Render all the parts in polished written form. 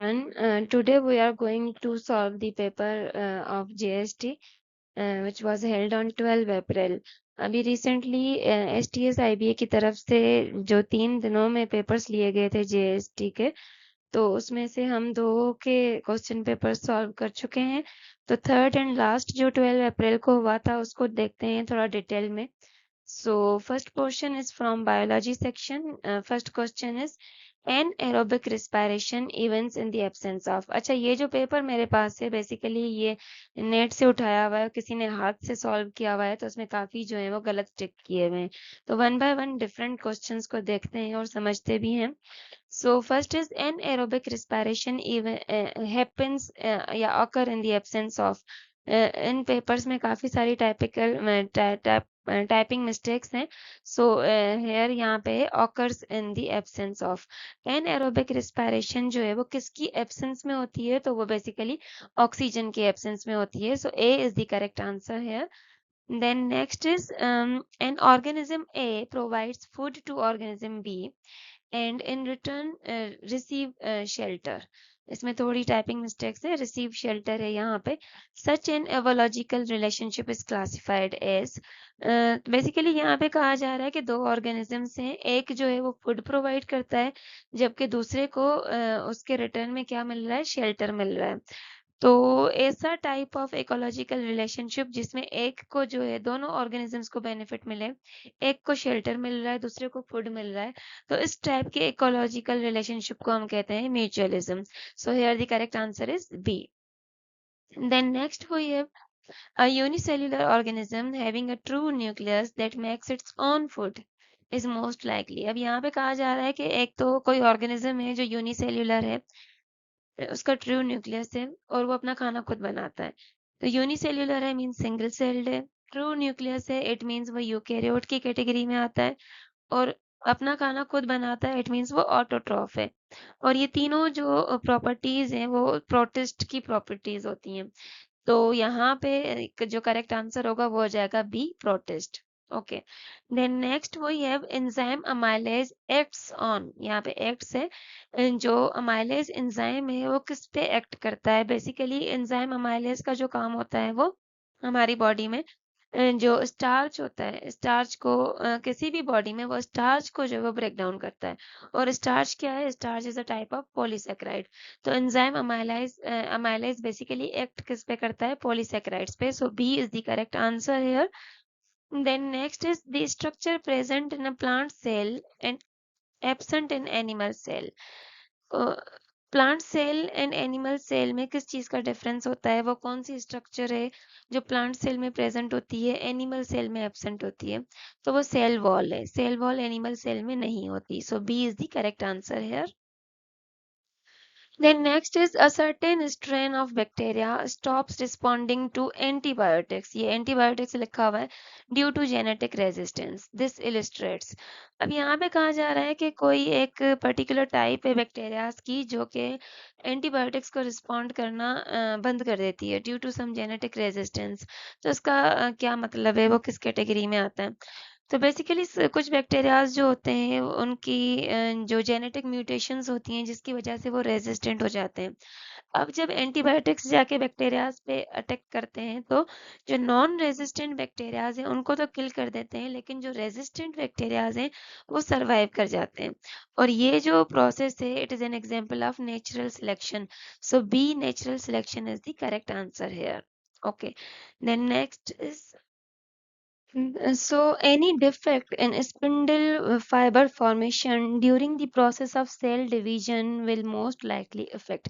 Today we are going to solve the paper of JST which was held on 12 अप्रैल। अभी recently STS IBA की तरफ से जो 3 दिनों में पेपर्स लिए गए थे JST के, तो उसमें से हम 2 के क्वेश्चन पेपर सॉल्व कर चुके हैं। तो थर्ड एंड लास्ट जो 12 अप्रैल को हुआ था उसको देखते हैं थोड़ा डिटेल में। So first portion is from biology section. First question is anaerobic respiration events in the absence of। अच्छा, ये जो पेपर मेरे पास है बेसिकली ये नेट से उठाया हुआ है, किसी ने हाथ से सॉल्व किया हुआ है, तो उसमें काफी जो है वो गलत टिक किए हुए हैं। तो one by one different questions को देखते हैं और समझते भी हैं। So first is anaerobic respiration happens या occur in the absence of। In papers में काफी सारी टाइपिंग मिस्टेक्स हैं। सो हेयर यहाँ पे occurs in the absence of। Anaerobic respiration जो है वो किसकी एब्सेंस में होती है, तो वो बेसिकली ऑक्सीजन की एब्सेंस में होती है। So A is the correct answer here. Then next is an organism A provides food to organism B and in return receive shelter। इसमें थोड़ी टाइपिंग मिस्टेक्स है, रिसीव शेल्टर है यहाँ पे। Such an ecological relationship is classified as. Basically यहाँ पे कहा जा रहा है कि 2 ऑर्गेनिजम्स हैं, एक जो है वो फूड प्रोवाइड करता है जबकि दूसरे को उसके रिटर्न में क्या मिल रहा है, शेल्टर मिल रहा है। तो ऐसा टाइप ऑफ इकोलॉजिकल रिलेशनशिप जिसमें एक को जो है दोनों ऑर्गेनिजम्स को बेनिफिट मिले, एक को शेल्टर मिल रहा है दूसरे को फूड मिल रहा है, तो इस टाइप के इकोलॉजिकल रिलेशनशिप को हम कहते हैं mutualism. So here the correct answer is B. Then next we have a unicellular organism having a true nucleus that makes its own food is most likely। अब यहाँ पे कहा जा रहा है कि एक तो कोई ऑर्गेनिज्म है जो यूनिसेल्युलर है, उसका ट्रू न्यूक्लियस है और वो अपना खाना खुद बनाता है। तो यूनिसेल्युलर है मीन्स सिंगल सेल्ड है, ट्रू न्यूक्लियस है इट मीन्स वो यूकेरियोट की कैटेगरी में आता है, और अपना खाना खुद बनाता है इट मीन्स वो ऑटोट्रॉफ है। और ये तीनों जो प्रॉपर्टीज हैं वो प्रोटिस्ट की प्रॉपर्टीज होती हैं। तो यहाँ पे जो करेक्ट आंसर होगा वो हो जाएगा B, protist. Okay, then next वो have enzyme amylase acts on. यहाँ पे एक्ट्स है, जो अमाइलेज एंजाइम है वो किस पे एक्ट करता है। बेसिकली एंजाइम अमाइलेज का जो काम होता है वो हमारी बॉडी में जो स्टार्च होता है, स्टार्च को किसी भी बॉडी में वो स्टार्च को जो है वो ब्रेक डाउन करता है। और स्टार्च क्या है, starch is a type of polysaccharide. तो एंजाइम अमाइलेज बेसिकली एक्ट किस पे करता है, पॉलीसेकेराइड्स पे। So B is the correct answer here. Then next is the structure present in a plant cell and absent in animal cell. Plant cell and animal cell में किस चीज का difference होता है, वो कौन सी स्ट्रक्चर है जो प्लांट सेल में प्रेजेंट होती है, एनिमल सेल में एब्सेंट होती है, तो वो सेल वॉल है। सेल वॉल एनिमल सेल में नहीं होती। So B is the correct answer here. Then next is a certain strain of bacteria stops responding to antibiotics। ये antibiotics लिखा हुआ है due to genetic resistance। This illustrates। अब यहाँ पे कहा जा रहा है कि कोई एक पर्टिकुलर टाइप है बैक्टीरियाज की जो कि एंटीबायोटिक्स को रिस्पॉन्ड करना बंद कर देती है due to some genetic resistance. तो इसका क्या मतलब है, वो किस कैटेगरी में आता है। तो बेसिकली कुछ बैक्टीरियाज जो होते हैं उनकी जो जेनेटिक म्यूटेशंस होती हैं जिसकी वजह से वो रेजिस्टेंट हो जाते हैं। अब जब एंटीबायोटिक्स जाके बैक्टीरियाज पे अटैक करते हैं तो जो नॉन रेजिस्टेंट बैक्टीरियाज हैं उनको तो किल कर देते हैं, लेकिन जो रेजिस्टेंट बैक्टीरियाज हैं वो सरवाइव कर जाते हैं। और ये जो प्रोसेस है it is an example of natural selection. So B, natural selection is the correct answer here. Okay, then next is so any defect in spindle fiber formation during the process of cell division will most likely affect।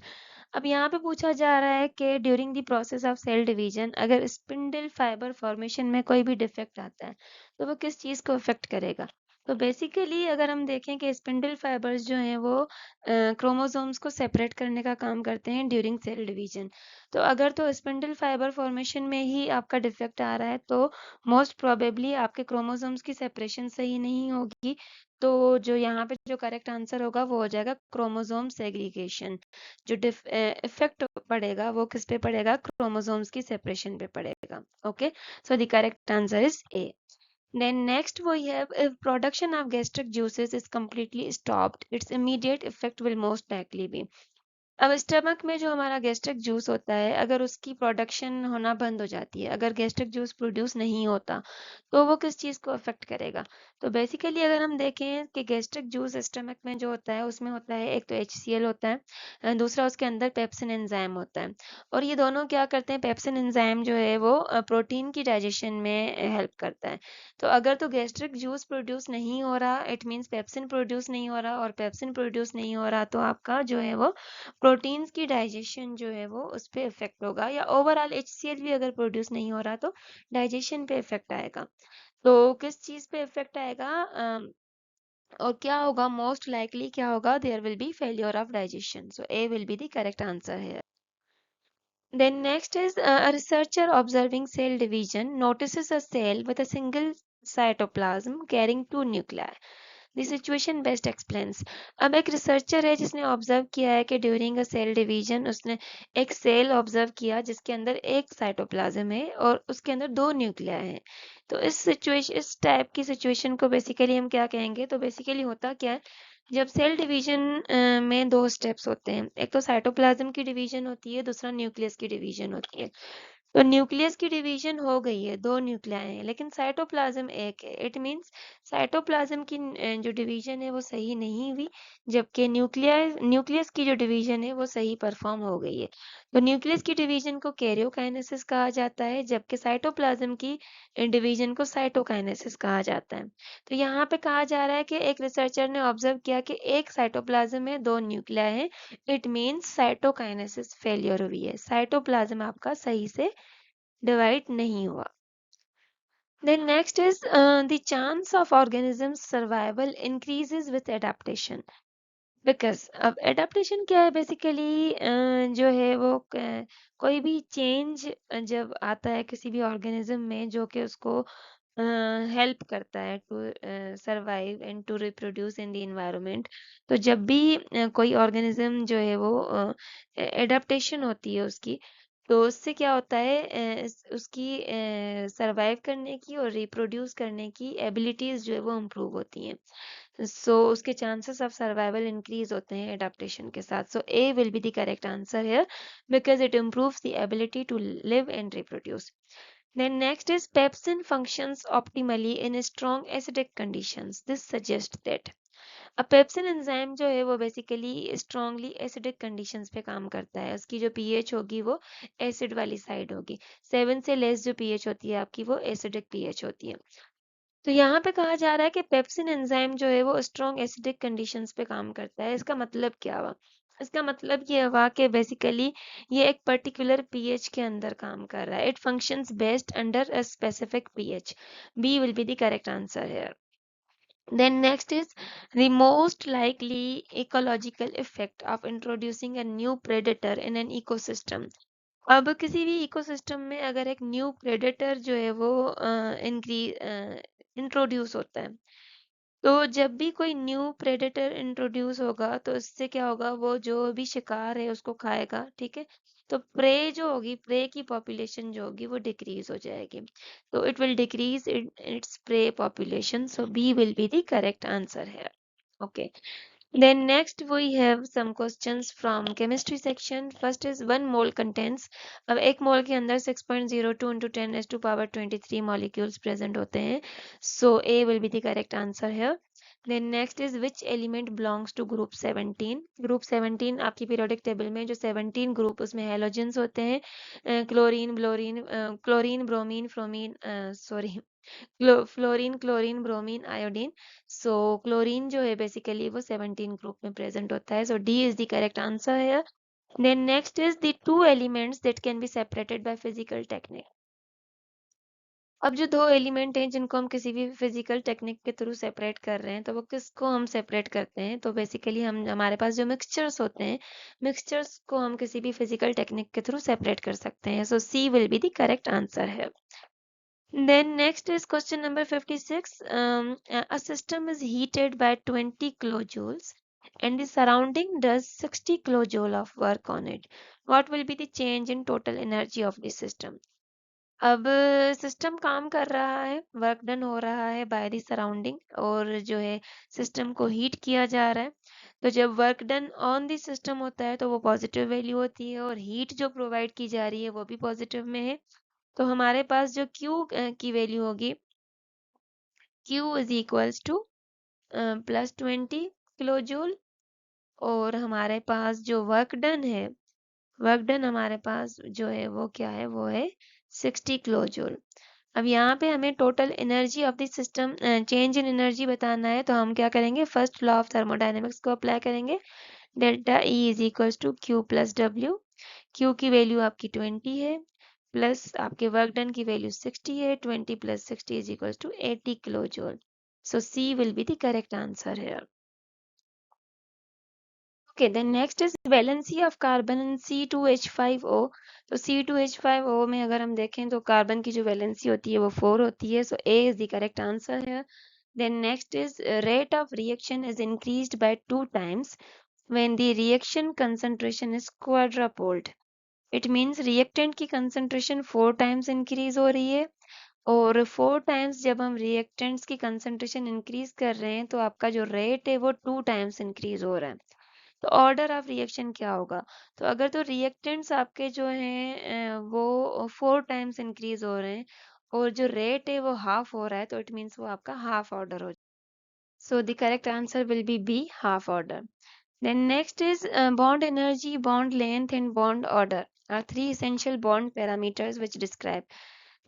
अब यहाँ पे पूछा जा रहा है कि during the process of cell division अगर spindle fibre formation में कोई भी डिफेक्ट आता है तो वो किस चीज को अफेक्ट करेगा। तो बेसिकली अगर हम देखें कि स्पिंडल फाइबर्स जो हैं वो क्रोमोसोम्स को सेपरेट करने का काम करते हैं ड्यूरिंग सेल डिवीजन। तो अगर तो स्पिंडल फाइबर फॉर्मेशन में ही आपका डिफेक्ट आ रहा है तो मोस्ट प्रोबेबली आपके क्रोमोसोम्स की सेपरेशन सही नहीं होगी। तो जो यहाँ पे जो करेक्ट आंसर होगा वो हो जाएगा क्रोमोसोम सेग्रीगेशन। जो इफेक्ट पड़ेगा वो किस पे पड़ेगा, क्रोमोसोम्स की सेपरेशन पे पड़ेगा। Okay, so the correct answer is a. Then next we have if production of gastric juices is completely stopped, its immediate effect will most likely be। अब स्टमक में जो हमारा गैस्ट्रिक जूस होता है, अगर उसकी प्रोडक्शन होना बंद हो जाती है, अगर गैस्ट्रिक जूस प्रोड्यूस नहीं होता, तो वो किस चीज़ को अफेक्ट करेगा? तो बेसिकली अगर हम देखें कि गैस्ट्रिक जूस स्टमक में जो होता है, उसमें होता है एक तो HCl होता है, दूसरा उसके अंदर पेप्सिन एंजाइम होता है, और ये दोनों क्या करते हैं, पेप्सिन एंजाइम जो है वो प्रोटीन की डाइजेशन में हेल्प करता है। तो अगर तो गैस्ट्रिक जूस प्रोड्यूस नहीं हो रहा, इट मीन्स पेप्सिन प्रोड्यूस नहीं हो रहा, और पेप्सिन प्रोड्यूस नहीं हो रहा, तो आपका जो है वो प्रोटीन्स की डाइजेशन जो है वो उस पे इफेक्ट होगा, या ओवरऑल HCl भी अगर प्रोड्यूस नहीं हो रहा तो डाइजेशन पे इफेक्ट आएगा। तो किस चीज पे इफेक्ट आएगा, और क्या होगा, मोस्ट लाइकली क्या होगा, there will be failure of digestion, so A will be the correct answer है। Then next is a researcher observing cell division notices a cell with a single cytoplasm carrying two nuclei. The situation best explains. अब एक researcher है जिसने observe किया है कि during a cell division उसने एक सेल ऑब्जर्व किया जिसके अंदर एक साइटोप्लाज्म है और उसके अंदर दो न्यूक्लियाई हैं। तो इस टाइप की सिचुएशन को बेसिकली हम क्या कहेंगे, तो बेसिकली होता क्या है, जब सेल डिवीजन में दो स्टेप्स होते हैं, एक तो साइटोप्लाज्म की डिवीजन होती है, दूसरा न्यूक्लियस की डिवीजन होती है। तो न्यूक्लियस की डिवीजन हो गई है, दो न्यूक्लियाई हैं, लेकिन साइटोप्लाज्म एक है। इट मींस साइटोप्लाज्म की जो डिवीजन है वो सही नहीं हुई, जबकि न्यूक्लियस की जो डिवीजन है वो सही परफॉर्म हो गई है। तो न्यूक्लियस की डिवीजन को कैरियोकाइनेसिस कहा जाता है, जबकि साइटोप्लाज्म की डिवीजन को साइटोकाइनेसिस कहा जाता है। तो यहाँ पे कहा जा रहा है कि एक रिसर्चर ने ऑब्जर्व किया कि एक साइटोप्लाज्म में दो न्यूक्लियाई हैं, इट मीन्स साइटोकाइनेसिस फेलियर हुई है, साइटोप्लाज्म आपका सही से डिवाइड नहीं हुआ। Then next is the chance of organisms survival increases with adaptation. Because अब एडाप्टेशन क्या है, बेसिकली जो है वो कोई भी चेंज जब आता है किसी भी ऑर्गेनिज्म में जो कि उसको हेल्प करता है to survive and to reproduce in the environment, तो जब भी कोई ऑर्गेनिज्म जो है वो एडाप्टेशन होती है उसकी, तो उससे क्या होता है, उसकी सरवाइव करने की और रिप्रोड्यूस करने की एबिलिटीज जो है वो इम्प्रूव होती हैं। सो उसके चांसेस ऑफ सर्वाइवल इंक्रीज होते हैं एडाप्टेशन के साथ। So A will be the correct answer here because it improves the ability to live and reproduce. Then next is pepsin functions optimally in strong acidic conditions. This suggests that अब pepsin enzyme जो है वो basically strongly acidic conditions पे काम करता है, उसकी जो पीएच होगी वो एसिड वाली साइड होगी, 7 से लेस जो पीएच होती है आपकी वो एसिडिक पीएच होती है। तो यहाँ पे कहा जा रहा है कि पेप्सिन एंजाइम जो है वो स्ट्रॉन्ग एसिडिक कंडीशंस पे काम करता है। इसका मतलब क्या हुआ, इसका मतलब ये हुआ कि बेसिकली ये एक पर्टिकुलर पीएच के अंदर काम कर रहा है। It functions best under a specific pH. B will be the correct answer here. Then next is the most likely ecological effect of introducing a new predator in an ecosystem. अब किसी भी ecosystem में अगर एक new predator जो है वो introduce होता है, तो जब भी कोई न्यू प्रेडेटर इंट्रोड्यूस होगा तो इससे क्या होगा, वो जो भी शिकार है उसको खाएगा, ठीक है। तो प्रे जो होगी, प्रे की पॉपुलेशन जो होगी वो डिक्रीज हो जाएगी, तो it will decrease its prey population, so B will be the correct answer है। Okay, then next we have some questions from chemistry section. First is one mole contains, अब एक मोल के अंदर 6.02 into 10 raised to power 23 molecules present होते हैं, so A will be the correct answer here. Then next is which element belongs to group 17. Group 17 आपकी periodic table में जो 17 group उसमें halogens होते हैं, क्लोरीन ब्रोमीन फ्रोमीन sorry fluorine chlorine bromine iodine. So chlorine जो है बेसिकली वो 17 ग्रुप में प्रेजेंट होता है, so D is the correct answer है। Then next is the two elements that can be separated by physical technique. अब जो दो एलिमेंट हैं जिनको हम किसी भी फिजिकल टेक्निक के थ्रू सेपरेट कर रहे हैं, तो वो किसको हम सेपरेट करते हैं, तो बेसिकली हम हमारे पास जो मिक्सचर्स होते हैं, मिक्सचर्स को हम किसी भी फिजिकल टेक्निक के थ्रू सेपरेट कर सकते हैं, so C will be the correct answer है। Then next is question number 56. A system is heated by 20 kilojoules and the surrounding does 60 kilojoule of work on it. What will be the change in total energy of the system? अब system काम कर रहा है, work done हो रहा है by the surrounding, और जो है सिस्टम को हीट किया जा रहा है। तो जब work done on the system होता है तो वो पॉजिटिव वैल्यू होती है, और हीट जो प्रोवाइड की जा रही है वो भी पॉजिटिव में है। तो हमारे पास जो Q की वैल्यू होगी, Q is equals to +20 kilojoule, और हमारे पास जो वर्क डन है, वर्क डन हमारे पास जो है वो क्या है, वो है 60 किलो जूल। अब यहाँ पे हमें total energy of the system, change in energy बताना है, तो हम क्या करेंगे, फर्स्ट लॉ ऑफ थर्मोडायनेमिक्स को अप्लाई करेंगे। Delta E is equals to Q plus W। Q की वैल्यू आपकी 20 है, प्लस आपके वर्क डन की वैल्यू 60 है। 20 plus 60 is equals to 80 kilojoule. So C will be the correct answer है। Okay, then next is valency of carbon in C2H5O। तो C2H5O में अगर हम देखें तो कार्बन की जो वैलेंसी होती है वो 4 होती है, so A is the correct answer here। Then next is rate of reaction is increased by 2 times when the reaction concentration is quadrupled। It means reactant की concentration 4 times increase हो रही है, और 4 टाइम्स जब हम रिएक्टेंट्स की concentration increase कर रहे हैं तो आपका जो रेट है वो 2 टाइम्स इंक्रीज हो रहा है। तो ऑर्डर ऑफ रिएक्शन क्या होगा, तो अगर तो रिएक्टेंट्स आपके जो हैं वो 4 टाइम्स इंक्रीज हो रहे हैं, और जो रेट है वो हाफ हो रहा है, तो इट मीन्स वो आपका हाफ ऑर्डर हो। So the correct answer will be B, half order. Then next is bond energy, bond length and bond order are three essential bond parameters which describe।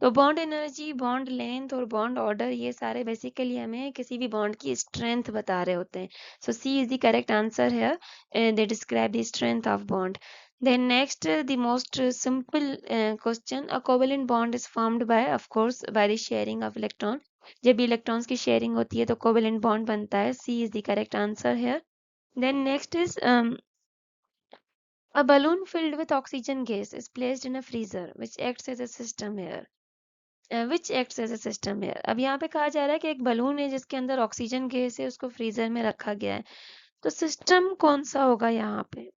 तो bond energy, bond length और bond order, ये सारे basically हमें किसी भी bond की strength बता रहे होते हैं। So C is the correct answer है। They describe the strength of bond. Then next, the most simple question, a covalent bond is formed by, of course, by the sharing of electron. जब electrons की sharing होती है तो covalent bond बनता है। C is the correct answer है। Then next is a balloon filled with oxygen gas is placed in a freezer which acts as a system here। which acts as a system here। अब यहाँ पे कहा जा रहा है कि एक बलून है जिसके अंदर ऑक्सीजन गैस है, उसको फ्रीजर में रखा गया है। तो सिस्टम कौन सा होगा यहाँ पे,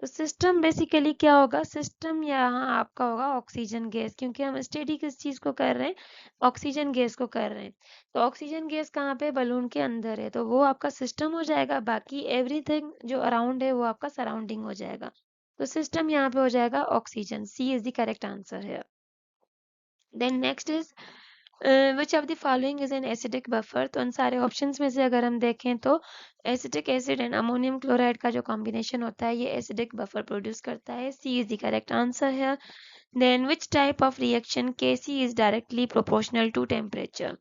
तो सिस्टम बेसिकली क्या होगा, सिस्टम यहाँ आपका होगा ऑक्सीजन गैस, क्योंकि हम स्टडी किस चीज को कर रहे हैं, ऑक्सीजन गैस को कर रहे हैं। तो ऑक्सीजन गैस कहाँ पे, बलून के अंदर है, तो वो आपका सिस्टम हो जाएगा। बाकी एवरीथिंग जो अराउंड है वो आपका सराउंडिंग हो जाएगा। तो सिस्टम यहाँ पे हो जाएगा oxygen. C is the correct answer है। Then next is which of the following is an acidic buffer. तो उन सारे ऑप्शंस में से अगर हम देखें तो acetic acid and ammonium chloride का जो कॉम्बिनेशन होता है ये एसिडिक बफर प्रोड्यूस करता है। C is the correct answer है। Then which type of reaction KC is directly proportional to temperature.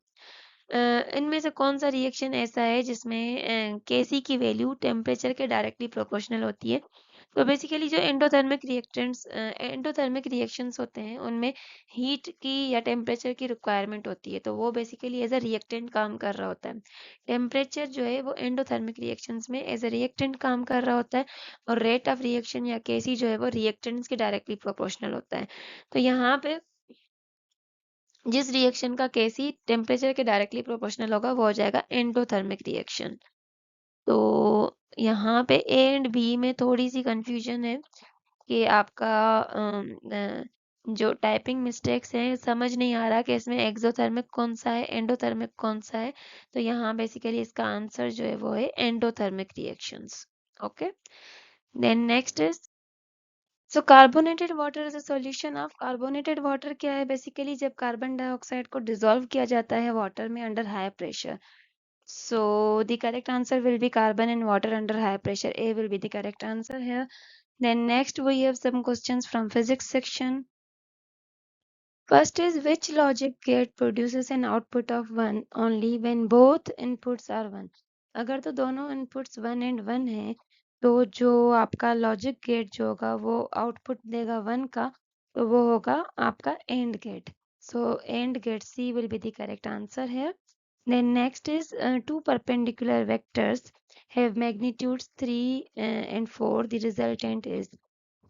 इनमें से कौन सा रिएक्शन ऐसा है जिसमें केसी की वैल्यू टेम्परेचर के डायरेक्टली प्रोपोर्शनल होती है। तो बेसिकली जो एंडोथर्मिक रिएक्शंस होते हैं उनमें हीट की या टेम्परेचर की रिक्वायरमेंट होती है, तो वो बेसिकली एज अ रिएक्टेंट काम कर रहा होता है। टेम्परेचर जो है वो एंडोथर्मिक रिएक्शंस में एज अ रिएक्टेंट काम कर रहा होता है, और रेट ऑफ रिएक्शन या केसी जो है वो रिएक्टेंट्स के डायरेक्टली प्रोपोर्शनल होता है। तो यहाँ पे जिस रिएक्शन का केसी टेम्परेचर के डायरेक्टली प्रोपोर्शनल होगा वो हो जाएगा एंडोथर्मिक रिएक्शन। तो यहाँ पे ए एंड बी में थोड़ी सी कंफ्यूजन है कि आपका जो टाइपिंग मिस्टेक्स हैं समझ नहीं आ रहा कि इसमें एक्सोथर्मिक कौन सा है, एंडोथर्मिक कौन सा है। तो यहाँ बेसिकली इसका आंसर जो है वो है endothermic reactions. Okay, then next is, so carbonated water is a solution of. Carbonated water क्या है, बेसिकली जब कार्बन डाइऑक्साइड को डिसॉल्व किया जाता है वाटर में under high pressure. So the correct answer will be carbon and water under high pressure. A will be the correct answer here. Then next we have some questions from physics section. First is, which logic gate produces an output of 1 only when both inputs are 1। अगर तो दोनों inputs 1 and 1 है तो जो आपका logic gate जो होगा वो आउटपुट देगा 1 का, तो वो होगा आपका and gate. So and gate C will be the correct answer है। Then next is, two perpendicular vectors have magnitudes 3 and 4, the resultant is।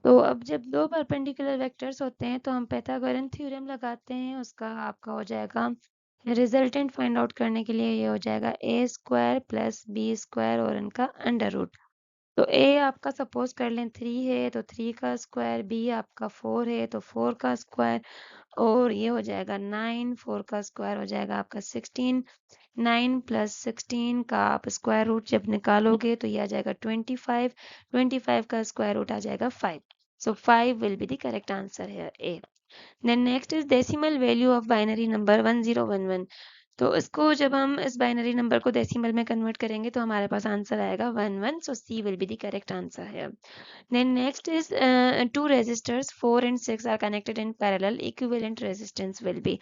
तो अब जब दो परपेंडिकुलर वेक्टर्स होते हैं तो हम पाइथागोरन थ्योरम लगाते हैं, उसका आपका हो जाएगा रिजल्टेंट फाइंड आउट करने के लिए ये हो जाएगा a² + b² और इनका अंडर रूट। तो ए आपका सपोज कर लें 3 है तो 3 का स्क्वायर, बी आपका 4 है तो 4 का स्क्वायर, और ये हो जाएगा 9, 4 का स्क्वायर हो जाएगा आपका 16, 9 प्लस 16 का आप स्क्वायर रूट जब निकालोगे तो ये आ जाएगा 25, 25 का स्क्वायर रूट आ जाएगा 5. So 5 will be the correct answer here, A. Then next is decimal value of binary number 1011. तो इसको जब हम इस बाइनरी नंबर को डेसिमल में कन्वर्ट करेंगे तो हमारे पास आंसर आएगा 11. So C will be the correct answer here. Then next is two resistors 4 and 6 are connected in parallel. Equivalent resistance will be.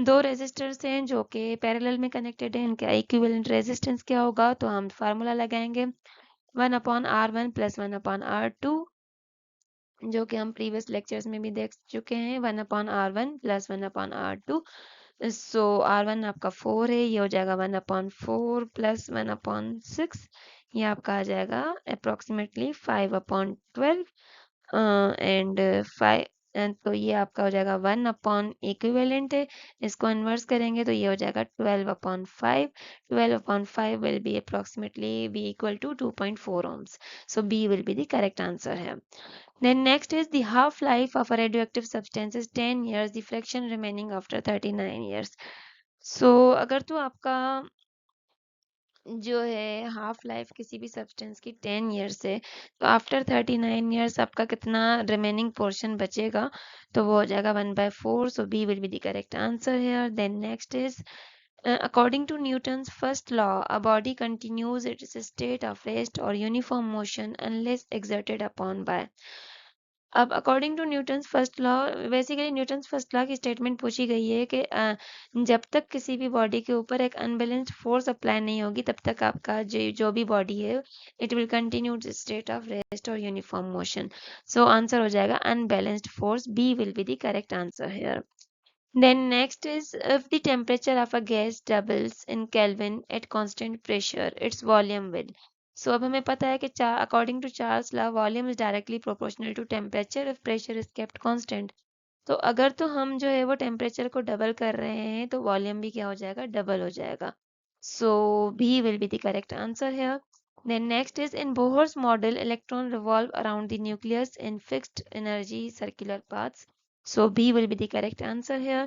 दो रेजिस्टर्स हैं जो कि पैरेलल में कनेक्टेड हैं, इनका इक्विवेलेंट रेजिस्टेंस क्या होगा, तो हम फार्मूला लगाएंगे 1/R1 प्लस 1/R2, जो कि हम प्रीवियस लेक्चर्स में भी देख चुके हैं. 1/R1 plus 1/R2. सो R1 आपका 4 है, ये हो जाएगा 1/4 प्लस 1/6, ये आपका आ जाएगा अप्रोक्सीमेटली 5/12 एंड 5, तो ये आपका हो जाएगा 1 इक्विवेलेंट है, इसको इन्वर्स करेंगे तो ये हो जाएगा 12/5. 12/5 will be approximately be equal to 2.4 ohms. So B will be the correct answer here. Then next is the half-life of a radioactive substance is 10 years, the fraction remaining after 39 years. So अगर तो आपका जो है half life किसी भी substance की 10 years है, तो आफ्टर 39 ईयर्स आपका कितना रिमेनिंग पोर्शन बचेगा, तो वो हो जाएगा 1/4. So B will be the correct answer here. Then next is according to Newton's first law, a body continues its state of rest or uniform motion unless exerted upon by. अब according to Newton's first law, basically Newton's first law की statement पूछी गई है कि जब तक किसी भी बॉडी के ऊपर एक अनबैलेंस्ड फोर्स अप्लाई नहीं होगी तब तक आपका जो भी बॉडी है it will continue state of rest और यूनिफॉर्म मोशन. सो आंसर हो जाएगा unbalanced force. B will be the correct answer here. Then next is if the temperature of a gas doubles in Kelvin at constant pressure, its volume will. So अब हमें पता है कि according to Charles law, volume is directly proportional to temperature if pressure is kept constant. तो अगर तो हम जो है वो टेम्परेचर को डबल कर रहे हैं तो वॉल्यूम भी क्या हो जाएगा, डबल हो जाएगा. सो B will be the correct answer here. Then next is in Bohr's model, electron revolve around the nucleus in fixed energy circular paths. So B will be the correct answer here.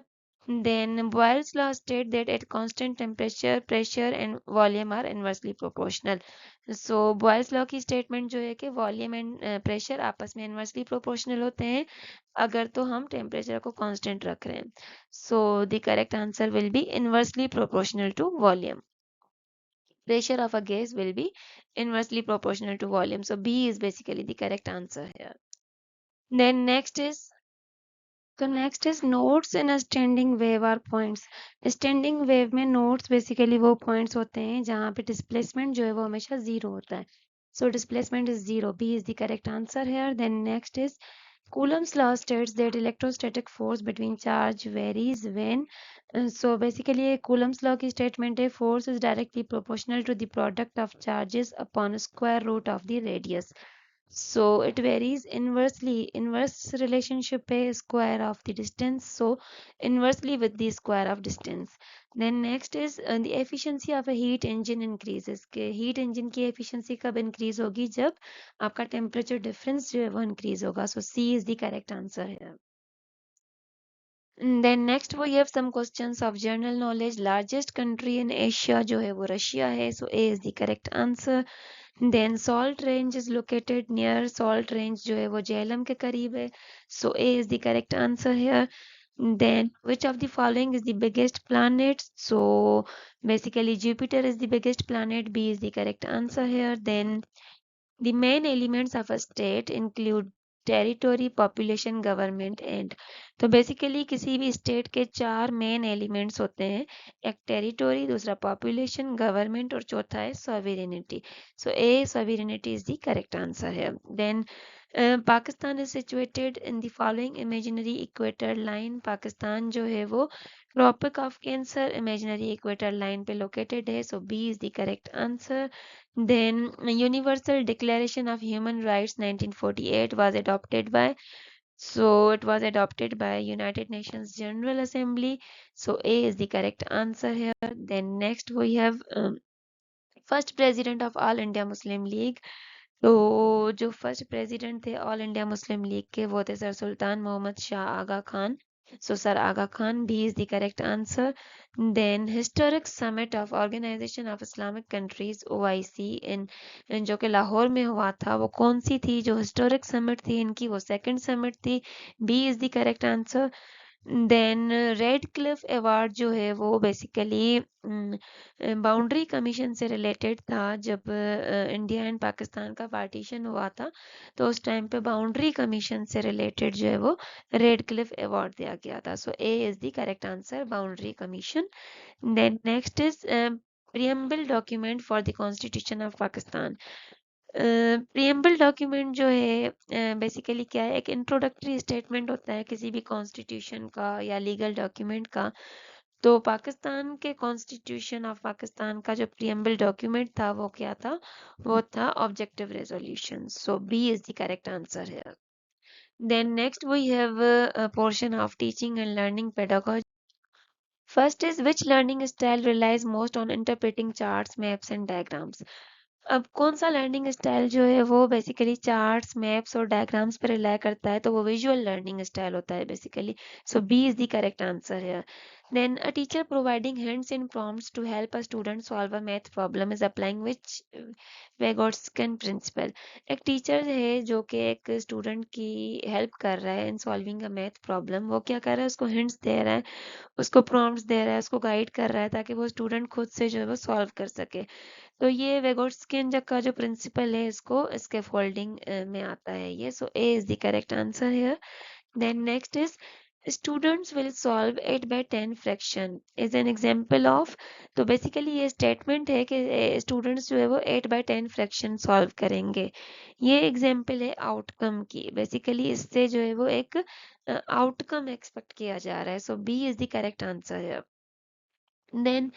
Then Boyle's law states that at constant temperature, pressure and volume are inversely proportional. So Boyle's law की statement जो है कि volume and pressure आपस में inversely proportional होते हैं अगर तो हम temperature को constant रख रहे हैं. So the correct answer will be inversely proportional to volume. Pressure of a gas will be inversely proportional to volume. So B is basically the correct answer here. Then next is nodes in a standing wave are points. Standing wave में nodes basically वो points होते हैं जहाँ पे displacement जो है वो हमेशा zero होता है. So displacement is zero. B is the correct answer here. Then next is Coulomb's law states that electrostatic force between charge varies when. So basically Coulomb's law की statement है force is directly proportional to the product of charges upon square root of the radius. So it varies inversely. Inverse relationship है square of the distance. So inversely with the square of distance. Then next is the efficiency of a heat engine increases. के heat engine की efficiency कब increase होगी, जब आपका temperature difference जो है वो increase होगा. So C is the correct answer here. Then next we have some questions of general knowledge. Largest country in Asia जो है वो रशिया है. So A is the correct answer. Then salt range is located near. Salt range जो है वो झेलम के करीब है. So A is the correct answer here. Then which of the following is the biggest planet? So basically Jupiter is the biggest planet. B is the correct answer here. Then the main elements of a state include territory, population, government and. तो basically किसी भी state के 4 main elements होते हैं. एक territory, दूसरा population, government और चौथा है sovereignty. So A sovereignty is the correct answer है. Then Pakistan is situated in the following imaginary equator line. Pakistan जो है वो tropic of cancer imaginary equator line पे लोकेटेड है. So B is the correct answer. Then Universal Declaration of Human Rights 1948 was adopted by. So it was adopted by United Nations General Assembly. So A is the correct answer here. Then next we have first president of All India Muslim League. तो जो first president थे all India Muslim League के वो थे sir Sultan Muhammad Shah Aga Khan. So sir Aga Khan B is the correct answer. Then historic summit of organisation of Islamic countries OIC in जो कि लाहौर में हुआ था वो कौन सी थी जो हिस्टोरिक समिट थी इनकी वो सेकंड समिट थी. B is the correct answer. Then Radcliffe award जो है वो बेसिकली बाउंड्री कमीशन से रिलेटेड था. जब इंडिया एंड पाकिस्तान का पार्टीशन हुआ था तो उस टाइम पे बाउंड्री कमीशन से रिलेटेड जो है वो रेड क्लिफ अवार्ड दिया गया था. So A is the correct answer boundary commission. Then next is preamble document for the constitution of Pakistan. Preamble document जो है बेसिकली क्या है एक इंट्रोडक्टरी स्टेटमेंट होता है किसी भी कॉन्स्टिट्यूशन का या लीगल डॉक्यूमेंट का. तो पाकिस्तान के कॉन्स्टिट्यूशन ऑफ पाकिस्तान का जो प्रियम्बल डॉक्यूमेंट था वो क्या था वो था objective resolution. So B is the correct answer है. Then next we have a portion of teaching and learning pedagogy. First is which learning style relies most on interpreting charts, maps and diagrams. अब कौन सा learning style जो है वो basically charts maps और diagrams पर rely करता है तो वो विजुअल लर्निंग स्टाइल होता है basically. So B is the correct answer है. Then a teacher providing hints and prompts to help a student solve a math problem is applying which Vygotsky principle. एक teacher है जो कि एक student की help कर रहा है in solving a math problem. वो क्या कर रहा है उसको हिंट्स दे रहा है उसको प्रॉम्प्ट्स दे रहा है उसको गाइड कर रहा है ताकि वो स्टूडेंट खुद से जो है वो सॉल्व कर सके. तो ये वेगोट्स्किन का जो प्रिंसिपल है इसको इसके फोल्डिंग में आता है ये. So A is the correct answer here. Then next is students will solve 8 by 10 fraction is an example of. तो बेसिकली ये स्टेटमेंट है कि स्टूडेंट्स जो है वो 8 by 10 फ्रैक्शन सॉल्व करेंगे. ये एग्जांपल है आउटकम की. बेसिकली इससे जो है वो एक आउटकम एक्सपेक्ट किया जा रहा है. So B is the correct answer है. Then,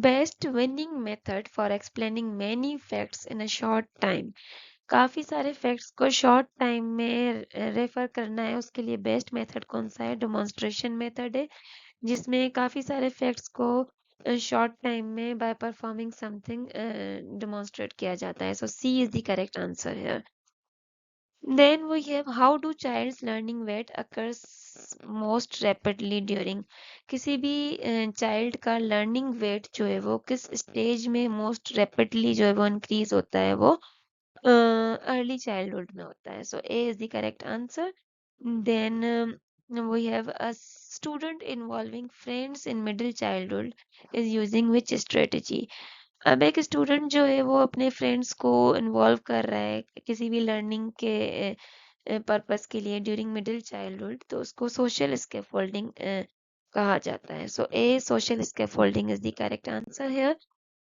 best winning method for explaining many facts in a short time. काफी सारे फैक्ट्स को शॉर्ट टाइम में रेफर करना है उसके लिए बेस्ट मेथड कौन सा है. डेमोन्स्ट्रेशन मेथड है जिसमें काफी सारे फैक्ट्स को शॉर्ट टाइम में बाय परफॉर्मिंग समथिंग डेमोन्स्ट्रेट किया जाता है. So C is the correct answer है. Then we have how do child's learning rate occurs most rapidly during. किसी भी चाइल्ड का लर्निंग वेट जो है वो किस स्टेज में मोस्ट रैपिडली जो है वो इंक्रीज होता है वो अर्ली चाइल्डहुड में होता है. So A is the correct answer. Then we have a student involving friends in middle childhood is using which strategy. अब एक स्टूडेंट जो है वो अपने फ्रेंड्स को इन्वॉल्व कर रहा है किसी भी लर्निंग के पर्पस के लिए ड्यूरिंग मिडिल चाइल्डहुड तो उसको सोशल स्कैफोल्डिंग कहा जाता है. So A social scaffolding is the correct answer here.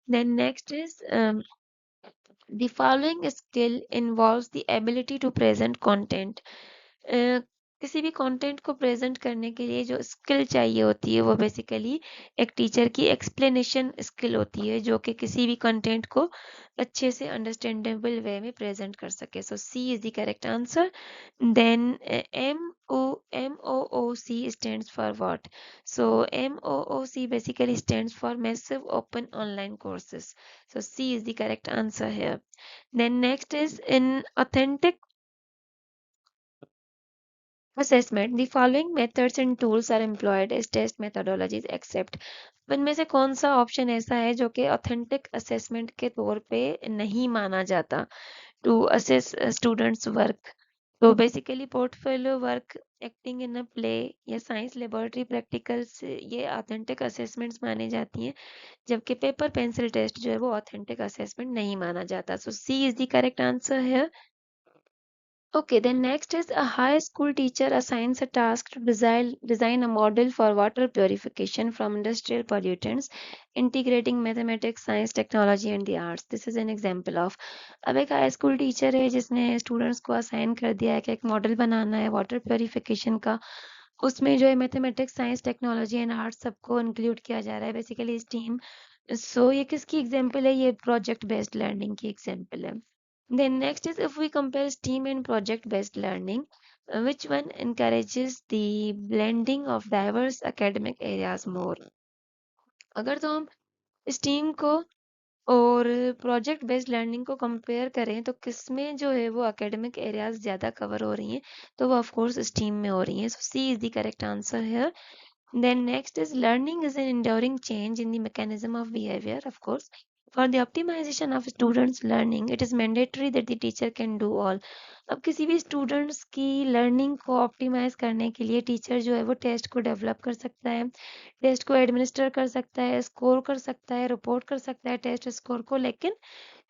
Then next is the following skill involves the ability to present content. किसी भी कंटेंट को प्रेजेंट करने के लिए जो स्किल चाहिए होती है वो बेसिकली एक टीचर की एक्सप्लेनेशन स्किल होती है जो कि किसी भी कंटेंट को अच्छे से अंडरस्टैंडेबल वे में प्रेजेंट कर सके. So C is the correct answer. Then MOOC stands for what? So MOOC basically stands for massive open online courses. So C is the correct answer here. Then next is in authentic assessment, the following methods and tools are employed as test methodologies except. इनमें से कौन सा option ऐसा है जो कि authentic assessment के तौर पे नहीं माना जाता टू असेस स्टूडेंट्स वर्क. तो basically portfolio work acting in a play या साइंस लेबोरेटरी प्रैक्टिकल्स ये ऑथेंटिक असेसमेंट्स मानी जाती हैं जबकि पेपर पेंसिल टेस्ट जो है वो ऑथेंटिक असेसमेंट नहीं माना जाता. सो C is the correct answer है. Okay, then next is a high school teacher assigns a task to design a model for water purification from industrial pollutants, integrating mathematics, science, technology and the arts. This is an example of. अब एक high school teacher है जिसने students को assign कर दिया है कि एक मॉडल बनाना है वाटर प्योरिफिकेशन का. उसमें जो है mathematics science technology and arts सबको इंक्लूड किया जा रहा है बेसिकली इस टीम. सो ये किसकी एग्जाम्पल है ये प्रोजेक्ट बेस्ड लर्निंग की एग्जाम्पल है. Then next is if we compare STEAM and project-based learning, which one encourages the blending of diverse academic areas more? अगर तो हम STEAM को और प्रोजेक्ट बेस्ड लर्निंग को कंपेयर करें तो किसमें जो है वो एकेडमिक एरियाज ज़्यादा कवर हो रही हैं, तो वो ऑफ कोर्स स्टीम में हो रही हैं. So C is the correct answer here. Then next is learning is an enduring change in the mechanism of behavior, of course. For the optimization of students' learning, it is mandatory that the teacher can do all. अब किसी भी students की learning को optimise करने के लिए teacher जो है वो टेस्ट को डेवलप कर सकता है, टेस्ट को एडमिनिस्टर कर सकता है, स्कोर कर सकता है, रिपोर्ट कर सकता है टेस्ट स्कोर को, लेकिन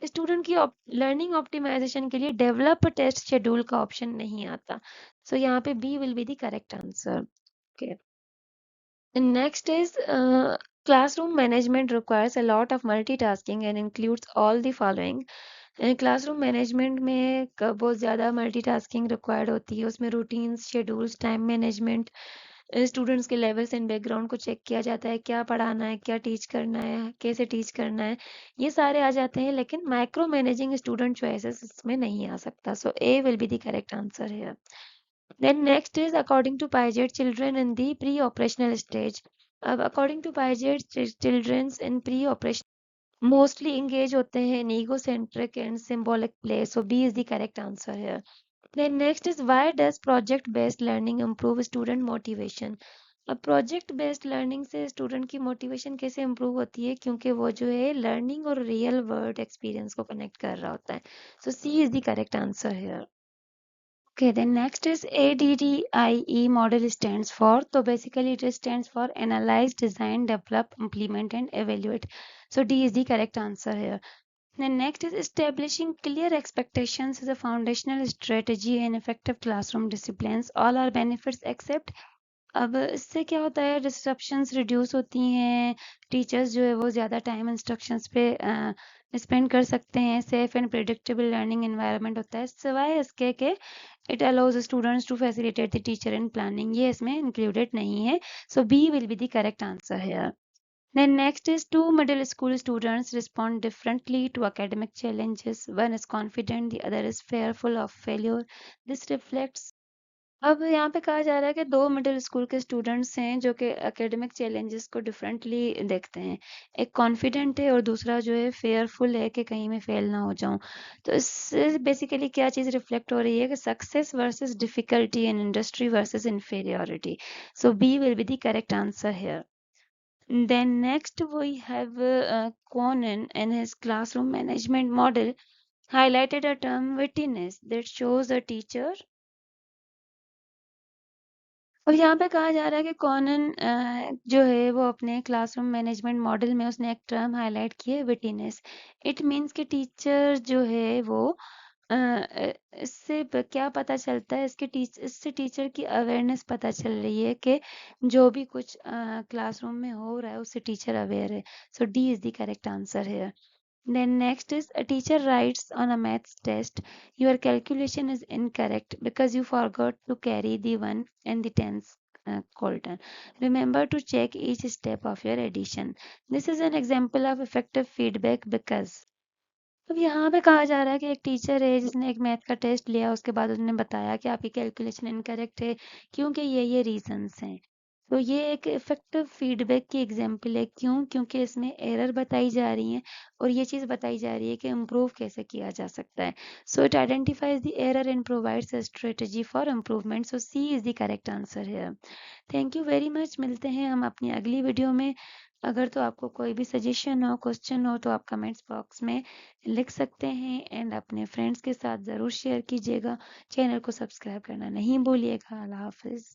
स्टूडेंट की लर्निंग ऑप्टिमाइजेशन के लिए डेवलप टेस्ट शेड्यूल का ऑप्शन नहीं आता. सो यहाँ पे B will be the correct answer. Okay. And next is classroom management requires a lot of multitasking and includes all the following. Classroom management में बहुत ज़्यादा मल्टीटास्किंग रिक्वायर्ड होती है. उसमें routines, schedules, time management, students के levels and background को check किया जाता है, क्या पढ़ाना है, क्या टीच करना है, कैसे टीच करना है, ये सारे आ जाते हैं. लेकिन माइक्रो मैनेजिंग स्टूडेंट चॉइसेस इसमें नहीं आ सकता. So A will be the correct answer है. Then next is according to Piaget, children in the pre-operational stage. According to Piaget, children in pre-operation mostly engage होते हैं in egocentric and symbolic play. So B is the correct answer here. Then next is why does project-based learning improve student motivation? अब project based learning से student की motivation कैसे improve होती है, क्योंकि वो जो है लर्निंग और रियल वर्ल्ड एक्सपीरियंस को कनेक्ट कर रहा होता है. So C is the correct answer here. Okay, then next is ADDIE model stands for. So basically it stands for analyze, design, develop, implement and evaluate. So D is the correct answer here. Then next is establishing clear expectations is a foundational strategy in effective classroom disciplines. All are benefits except. अब इससे क्या होता है, disruptions reduce होती हैं, teachers जो है वो ज़्यादा टाइम इंस्ट्रक्शंस पे स्पेंड कर सकते हैं, safe and predictable learning environment होता है, सिवाय इसके के it allows students to facilitate the teacher in planning. ये इसमें इंक्लूडेड नहीं है. So B will be the correct answer है. Then next is two middle school students respond differently to academic challenges. One is confident, the other is fearful of failure. This reflects. अब यहाँ पे कहा जा रहा है कि दो मिडिल स्कूल के स्टूडेंट्स हैं जो कि एकेडमिक चैलेंजेस को डिफरेंटली देखते हैं. एक कॉन्फिडेंट है और दूसरा जो है फेयरफुल है कि कहीं मैं फेल ना हो जाऊं. तो इससे बेसिकली क्या चीज़ रिफ्लेक्ट हो रही है कि success versus difficulty in industry versus inferiority. So B will be the correct answer here. Then next we have Conan in his classroom management model highlighted a term wittiness that shows a teacher. और यहाँ पे कहा जा रहा है कि Connon जो है वो अपने क्लासरूम मैनेजमेंट मॉडल में उसने एक टर्म हाईलाइट की है, विटीनेस. इट मीन्स कि टीचर जो है वो इससे क्या पता चलता है, इससे टीचर की अवेयरनेस पता चल रही है कि जो भी कुछ क्लासरूम में हो रहा है उससे टीचर अवेयर है. So D is the correct answer है. Then next is a teacher writes on a maths test, your calculation is incorrect because you forgot to carry the 1 and the tens colon. Remember to check each step of your addition. This is an example of effective feedback because. अब यहाँ पे कहा जा रहा है कि एक teacher है जिसने एक मैथ का टेस्ट लिया, उसके बाद उसने बताया कि आपकी कैलकुलेशन इनकरेक्ट है क्योंकि ये रीजंस हैं. तो ये एक इफेक्टिव फीडबैक की एग्जांपल है. क्यों? क्योंकि इसमें एरर बताई जा रही है और ये चीज़ बताई जा रही है कि इम्प्रूव कैसे किया जा सकता है. So it identifies the error and provides a strategy for improvement. So C is the correct answer है. Thank you very much. मिलते हैं हम अपनी अगली वीडियो में. अगर तो आपको कोई भी सजेशन हो, क्वेश्चन हो तो आप कमेंट्स बॉक्स में लिख सकते हैं एंड अपने फ्रेंड्स के साथ ज़रूर शेयर कीजिएगा. चैनल को सब्सक्राइब करना नहीं भूलिएगा. अल्लाह हाफिज़.